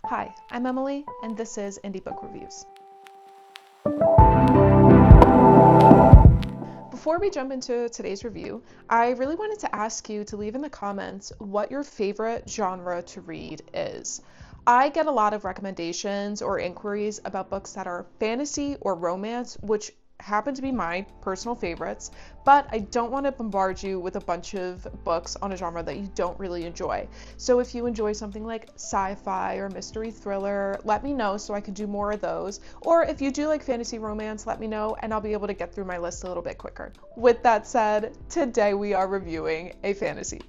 Hi, I'm Emily, and this is Indie Book Reviews. Before we jump into today's review, I really wanted to ask you to leave in the comments what your favorite genre to read is. I get a lot of recommendations or inquiries about books that are fantasy or romance, which happen to be my personal favorites, but I don't want to bombard you with a bunch of books on a genre that you don't really enjoy. So if you enjoy something like sci-fi or mystery thriller, let me know so I can do more of those. Or if you do like fantasy romance, let me know and I'll be able to get through my list a little bit quicker. With that said, today we are reviewing a fantasy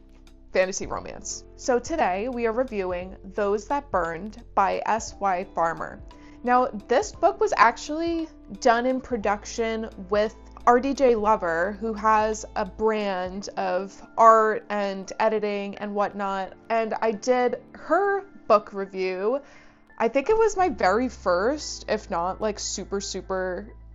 romance. So today we are reviewing Those That Burned by S.Y. Farmer. Now, this book was actually done in production with RDJ Lover, who has a brand of art and editing and whatnot, and I did her book review. I think it was my very first, if not like super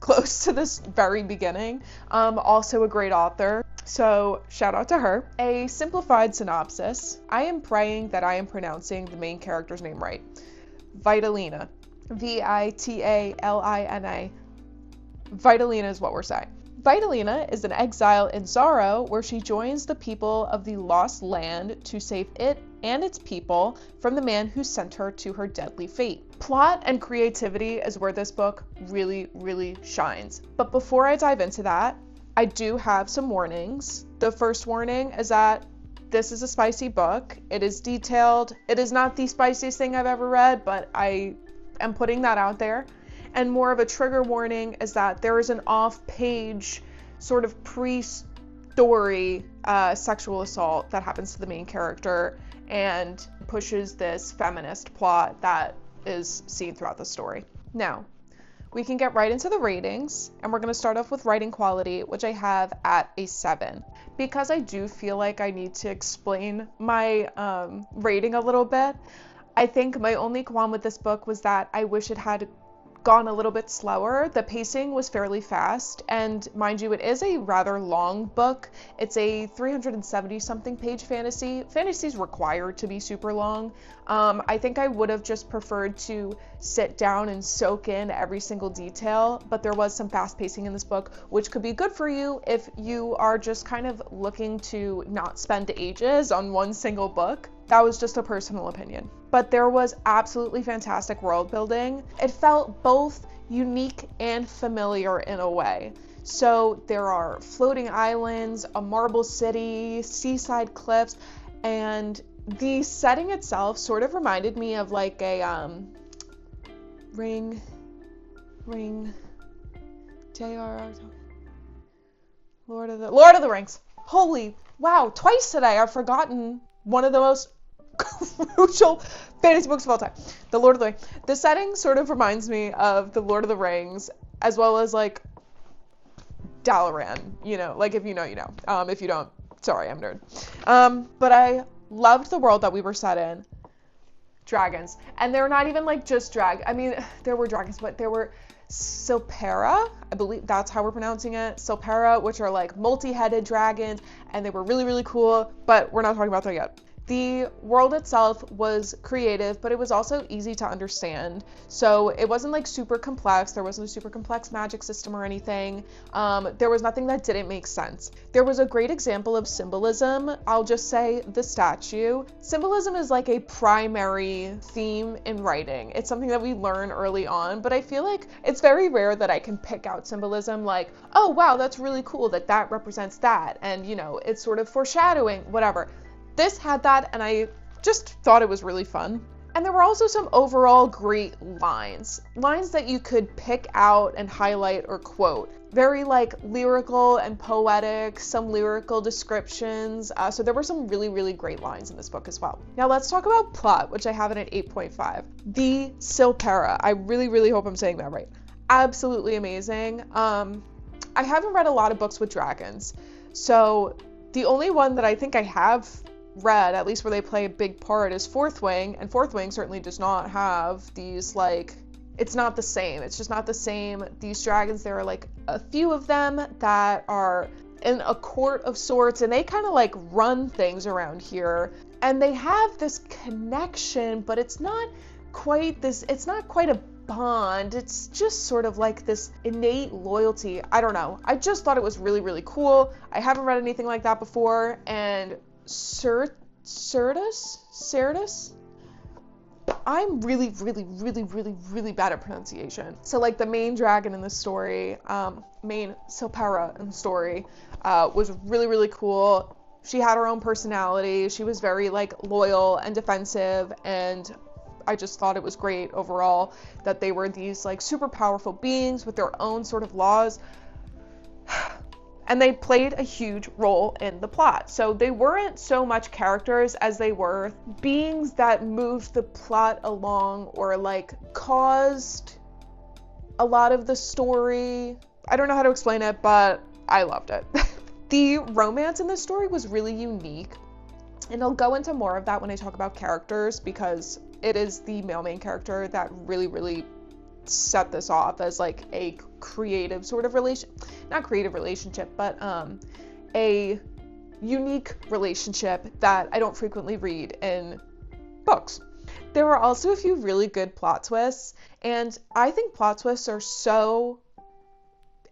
close to this very beginning. Also a great author, so shout out to her. A simplified synopsis. I am praying that I am pronouncing the main character's name right. Vitalina. Vitalina. Vitalina is what we're saying. Vitalina is an exile in Zaro where she joins the people of the Lost Land to save it and its people from the man who sent her to her deadly fate. Plot and creativity is where this book really shines. But before I dive into that, I do have some warnings. The first warning is that this is a spicy book. It is detailed. It is not the spiciest thing I've ever read, but I am putting that out there. And more of a trigger warning is that there is an off-page sort of pre-story sexual assault that happens to the main character and pushes this feminist plot that is seen throughout the story. Now, we can get right into the ratings, and we're going to start off with writing quality, which I have at a 7. Because I do feel like I need to explain my rating a little bit, I think my only qualm with this book was that I wish it had gone a little bit slower. The pacing was fairly fast, and mind you, it is a rather long book. It's a 370 something page fantasy. Fantasy's required to be super long. I think I would have just preferred to sit down and soak in every single detail, but there was some fast pacing in this book, which could be good for you if you are just kind of looking to not spend ages on one single book. That was just a personal opinion. But there was absolutely fantastic world building. It felt both unique and familiar in a way. So there are floating islands, a marble city, seaside cliffs, and the setting itself sort of reminded me of like a Ring, J.R.R. Lord of the Rings. Holy wow, twice today I've forgotten one of the most crucial fantasy books of all time. The Lord of the Rings. The setting sort of reminds me of the Lord of the Rings, as well as like Dalaran, you know, like if you know, you know. If you don't, sorry, I'm a nerd. But I loved the world that we were set in. Dragons. And they're not even like just I mean, there were dragons, but there were Silpera, I believe that's how we're pronouncing it, Silpera, which are like multi-headed dragons, and they were really cool, but we're not talking about that yet. The world itself was creative, but it was also easy to understand. So it wasn't like super complex. There wasn't a super complex magic system or anything. There was nothing that didn't make sense. There was a great example of symbolism. I'll just say the statue. Symbolism is like a primary theme in writing. It's something that we learn early on, but I feel like it's very rare that I can pick out symbolism like, oh wow, that's really cool that represents that. And you know, it's sort of foreshadowing, whatever. This had that, and I just thought it was really fun. And there were also some overall great lines that you could pick out and highlight or quote. Very like lyrical and poetic, some lyrical descriptions. So there were some really great lines in this book as well. Now let's talk about plot, which I have it at 8.5. The Silpera. I really hope I'm saying that right. Absolutely amazing. I haven't read a lot of books with dragons. So the only one that I think I have read, at least where they play a big part, is Fourth Wing, and Fourth Wing certainly does not have these like, it's not the same. It's just not the same. These dragons, there are like a few of them that are in a court of sorts, and they kind of like run things around here, and they have this connection, but it's not quite this, it's not quite a bond, it's just sort of like this innate loyalty. I don't know. I just thought it was really, really cool. I haven't read anything like that before, and Certus? I'm really, really, really, really, really bad at pronunciation. So like the main dragon in the story, main Silpera in the story, was really, really cool. She had her own personality. She was very like loyal and defensive, and I just thought it was great overall that they were these like super powerful beings with their own sort of laws. And they played a huge role in the plot. So they weren't so much characters as they were beings that moved the plot along or like caused a lot of the story. I don't know how to explain it, but I loved it. The romance in this story was really unique. And I'll go into more of that when I talk about characters, because it is the male main character that really, really set this off as like a creative sort of not creative relationship, but a unique relationship that I don't frequently read in books. There were also a few really good plot twists, and I think plot twists are so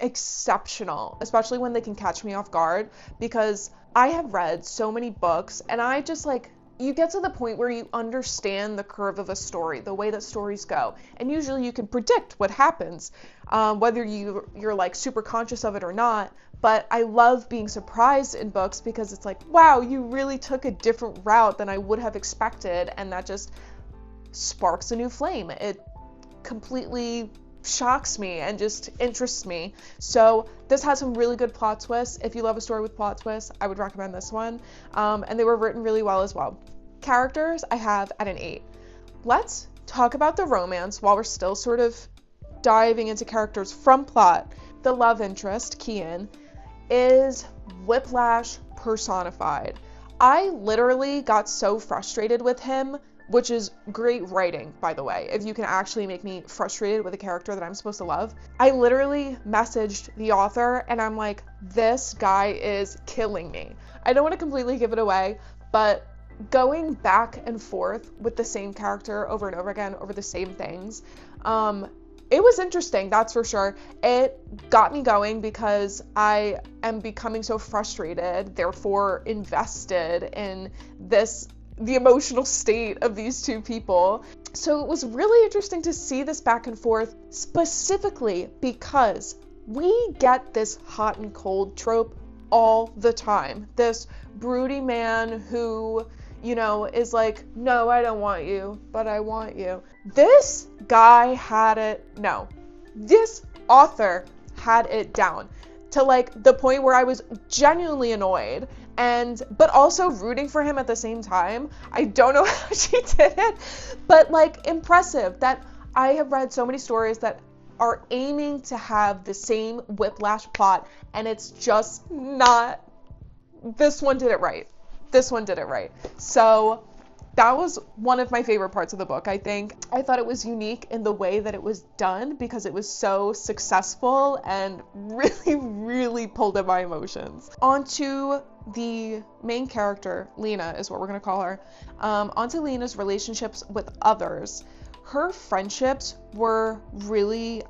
exceptional, especially when they can catch me off guard, because I have read so many books and I just like, you get to the point where you understand the curve of a story, the way that stories go, and usually you can predict what happens, whether you're like super conscious of it or not. But I love being surprised in books because it's like, wow, you really took a different route than I would have expected, and that just sparks a new flame. It completely shocks me and just interests me. So this has some really good plot twists. If you love a story with plot twists, I would recommend this one. And they were written really well as well. Characters I have at an 8. Let's talk about the romance while we're still sort of diving into characters from plot. The love interest, Kian, is Whiplash personified. I literally got so frustrated with him, which is great writing, by the way, if you can actually make me frustrated with a character that I'm supposed to love. I literally messaged the author and I'm like, this guy is killing me. I don't want to completely give it away, but going back and forth with the same character over and over again over the same things, it was interesting, that's for sure. It got me going because I am becoming so frustrated, therefore invested in the emotional state of these two people. So it was really interesting to see this back and forth, specifically because we get this hot and cold trope all the time. This broody man who, you know, is like, no, I don't want you, but I want you. This author had it down to like the point where I was genuinely annoyed, but also rooting for him at the same time. I don't know how she did it, but like impressive that I have read so many stories that are aiming to have the same Whiplash plot, and it's just not. This one did it right. So that was one of my favorite parts of the book, I think. I thought it was unique in the way that it was done because it was so successful and really, really pulled at my emotions. Onto the main character, Lena is what we're going to call her. Onto Lena's relationships with others. Her friendships were really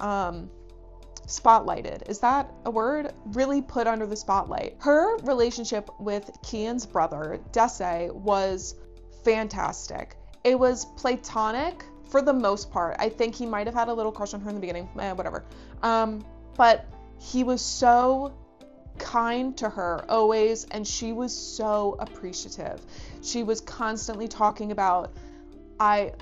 spotlighted. Is that a word? Really put under the spotlight. Her relationship with Kian's brother, Dese, was fantastic. It was platonic for the most part. I think he might have had a little crush on her in the beginning, whatever. But he was so kind to her always, and she was so appreciative. She was constantly talking about, I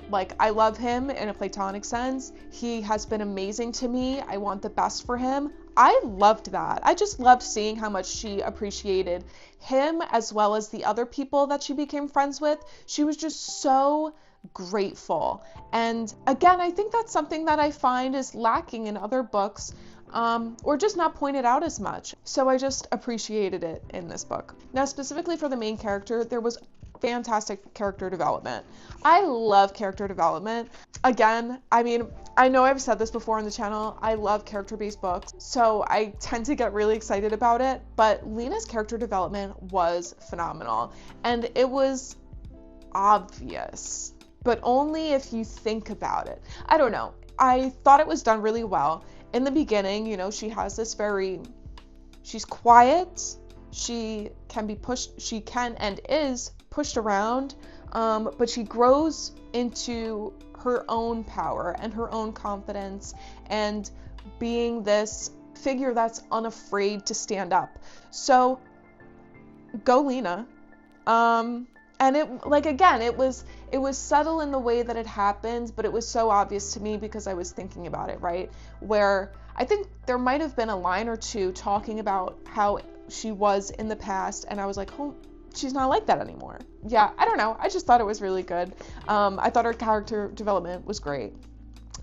love him in a platonic sense. He has been amazing to me. I want the best for him. I loved that. I just loved seeing how much she appreciated him as well as the other people that she became friends with. She was just so grateful. And again, I think that's something that I find is lacking in other books, or just not pointed out as much. So I just appreciated it in this book. Now, specifically for the main character, there was fantastic character development. I love character development. Again, I mean, I know I've said this before on the channel, I love character-based books, so I tend to get really excited about it, but Lena's character development was phenomenal, and it was obvious but only if you think about it. I don't know. I thought it was done really well. In the beginning, you know, she has this she's quiet. She can be pushed, she can and is pushed around, but she grows into her own power and her own confidence and being this figure that's unafraid to stand up. So go Lena. And it, like, again, it was subtle in the way that it happened, but it was so obvious to me because I was thinking about it, right? Where I think there might have been a line or two talking about how she was in the past, and I was like, oh, she's not like that anymore. Yeah, I don't know. I just thought it was really good. I thought her character development was great.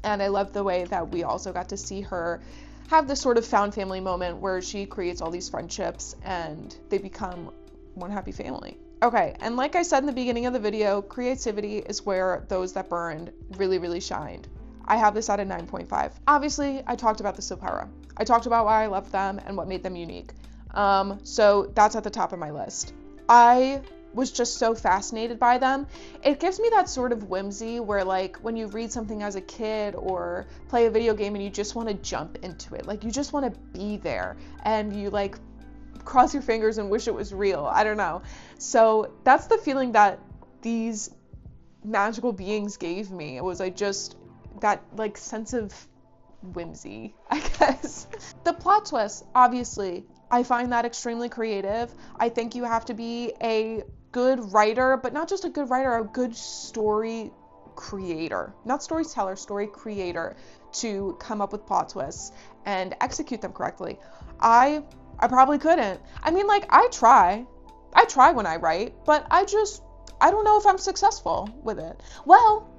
And I loved the way that we also got to see her have this sort of found family moment where she creates all these friendships and they become one happy family. Okay, and like I said in the beginning of the video, creativity is where Those That Burned really, really shined. I have this at a 9.5. Obviously, I talked about the Silpera. I talked about why I loved them and what made them unique. So that's at the top of my list. I was just so fascinated by them. It gives me that sort of whimsy where, like, when you read something as a kid or play a video game and you just want to jump into it, like you just want to be there and you like cross your fingers and wish it was real. I don't know. So that's the feeling that these magical beings gave me. It was like just that like sense of whimsy, I guess. The plot twist, obviously, I find that extremely creative. I think you have to be a good writer, but not just a good writer, a good story creator. Not storyteller, story creator, to come up with plot twists and execute them correctly. I probably couldn't. I mean, like, I try when I write, but I don't know if I'm successful with it. Well,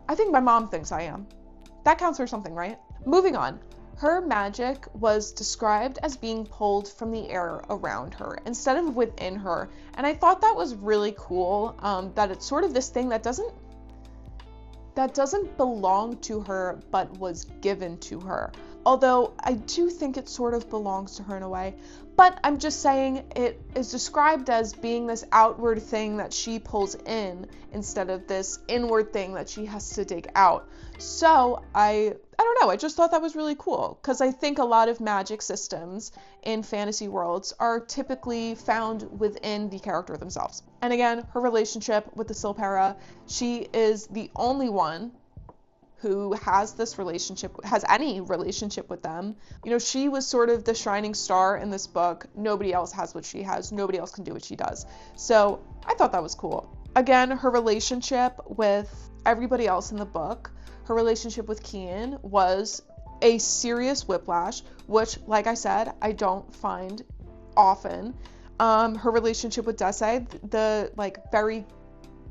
I think my mom thinks I am. That counts for something, right? Moving on. Her magic was described as being pulled from the air around her instead of within her. And I thought that was really cool, that it's sort of this thing that doesn't belong to her, but was given to her. Although I do think it sort of belongs to her in a way. But I'm just saying it is described as being this outward thing that she pulls in instead of this inward thing that she has to dig out. So I don't know, I just thought that was really cool, because I think a lot of magic systems in fantasy worlds are typically found within the character themselves. And again, her relationship with the Silpera, she is the only one who has any relationship with them. You know, she was sort of the shining star in this book. Nobody else has what she has. Nobody else can do what she does. So I thought that was cool. Again, her relationship with everybody else in the book, her relationship with Kian was a serious whiplash, which, like I said, I don't find often. Her relationship with Desi, the like very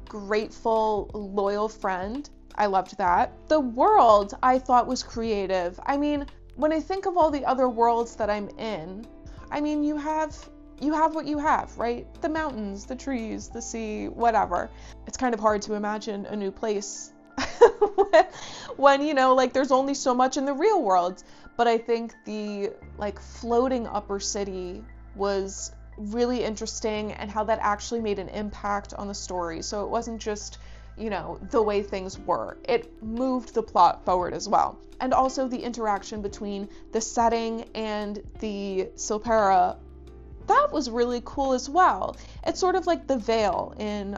grateful, loyal friend, I loved that. The world I thought was creative. I mean, when I think of all the other worlds that I'm in, I mean, you have what you have, right? The mountains, the trees, the sea, whatever. It's kind of hard to imagine a new place when, you know, like there's only so much in the real world. But I think the like floating upper city was really interesting, and how that actually made an impact on the story. So it wasn't just, you know, the way things were. It moved the plot forward as well. And also the interaction between the setting and the Silpera, that was really cool as well. It's sort of like the Veil in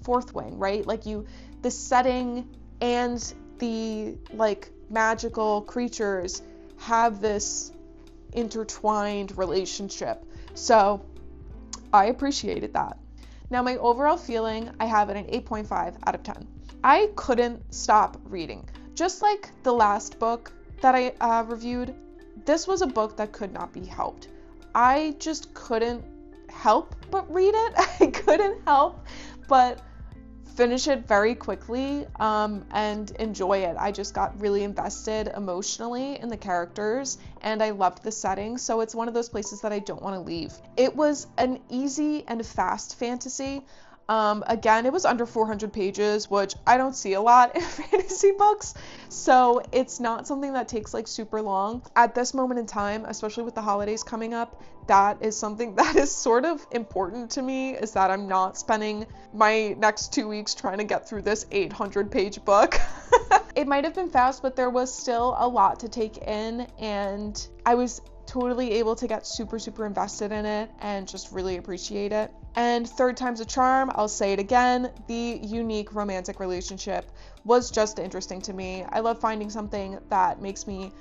Fourth Wing, right? Like the setting and the like magical creatures have this intertwined relationship. So I appreciated that. Now, my overall feeling, I have it an 8.5 out of 10. I couldn't stop reading. Just like the last book that I reviewed, this was a book that could not be helped. I just couldn't help but read it. I couldn't help but finish it very quickly and enjoy it. I just got really invested emotionally in the characters, and I loved the setting, so it's one of those places that I don't want to leave. It was an easy and fast fantasy. Again, it was under 400 pages, which I don't see a lot in fantasy books, so it's not something that takes like super long. At this moment in time, especially with the holidays coming up, that is something that is sort of important to me, is that I'm not spending my next 2 weeks trying to get through this 800-page book. It might have been fast, but there was still a lot to take in, and I was totally able to get super invested in it and just really appreciate it. And third time's a charm, I'll say it again, the unique romantic relationship was just interesting to me. I love finding something that makes me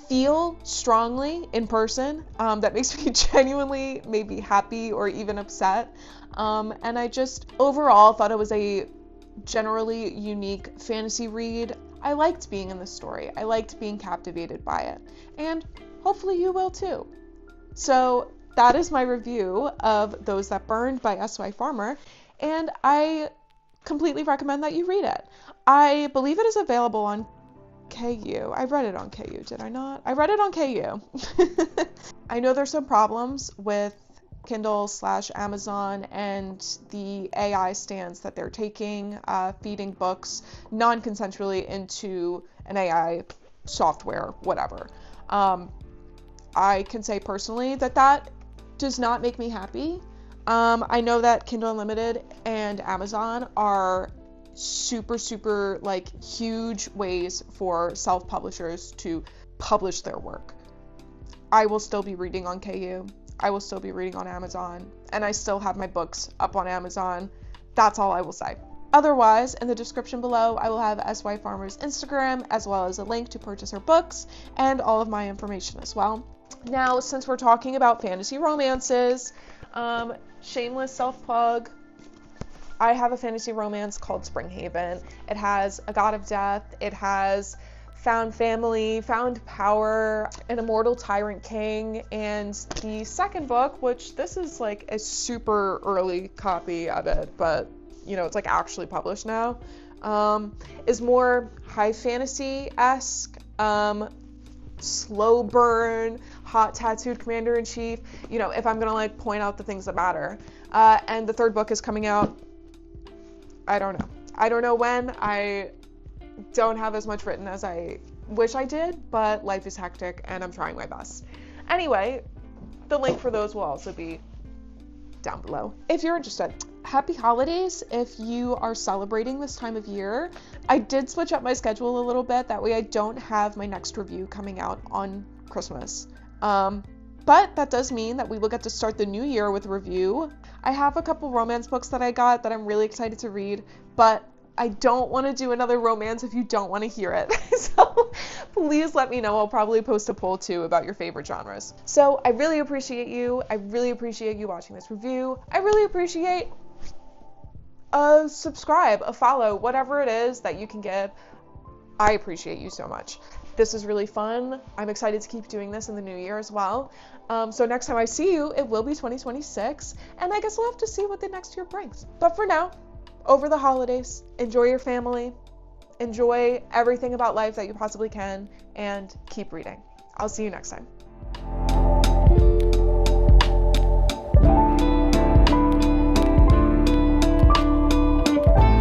feel strongly in person, that makes me genuinely maybe happy or even upset. And I just overall thought it was a generally unique fantasy read. I liked being in the story. I liked being captivated by it. And hopefully you will too. So that is my review of Those That Burned by S.Y. Farmer, and I completely recommend that you read it. I believe it is available on KU. I read it on KU, did I not? I read it on KU. I know there's some problems with Kindle/Amazon and the AI stance that they're taking, feeding books non-consensually into an AI software, whatever. I can say personally that does not make me happy. I know that Kindle Unlimited and Amazon are super like huge ways for self-publishers to publish their work. I will still be reading on KU. I will still be reading on Amazon, and I still have my books up on Amazon. That's all I will say. Otherwise, in the description below, I will have S.Y. Farmer's Instagram, as well as a link to purchase her books, and all of my information as well. Now, since we're talking about fantasy romances, shameless self-plug, I have a fantasy romance called Springhaven. It has a god of death, it has found family, found power, an immortal tyrant king, and the second book, which this is like a super early copy of it, but you know, it's like actually published now, is more high fantasy-esque, slow burn, hot tattooed commander-in-chief, you know, if I'm gonna like point out the things that matter. And the third book is coming out, I don't know when. I don't have as much written as I wish I did, but life is hectic and I'm trying my best. Anyway, the link for those will also be down below if you're interested. Happy holidays if you are celebrating this time of year. I did switch up my schedule a little bit, that way I don't have my next review coming out on Christmas. But that does mean that we will get to start the new year with a review. I have a couple romance books that I got that I'm really excited to read, but I don't want to do another romance if you don't want to hear it. So please let me know. I'll probably post a poll too about your favorite genres. So I really appreciate you. I really appreciate you watching this review. I really appreciate a subscribe, a follow, whatever it is that you can give. I appreciate you so much. This is really fun. I'm excited to keep doing this in the new year as well. So next time I see you, it will be 2026, and I guess we'll have to see what the next year brings. But for now, over the holidays, enjoy your family, enjoy everything about life that you possibly can, and keep reading. I'll see you next time.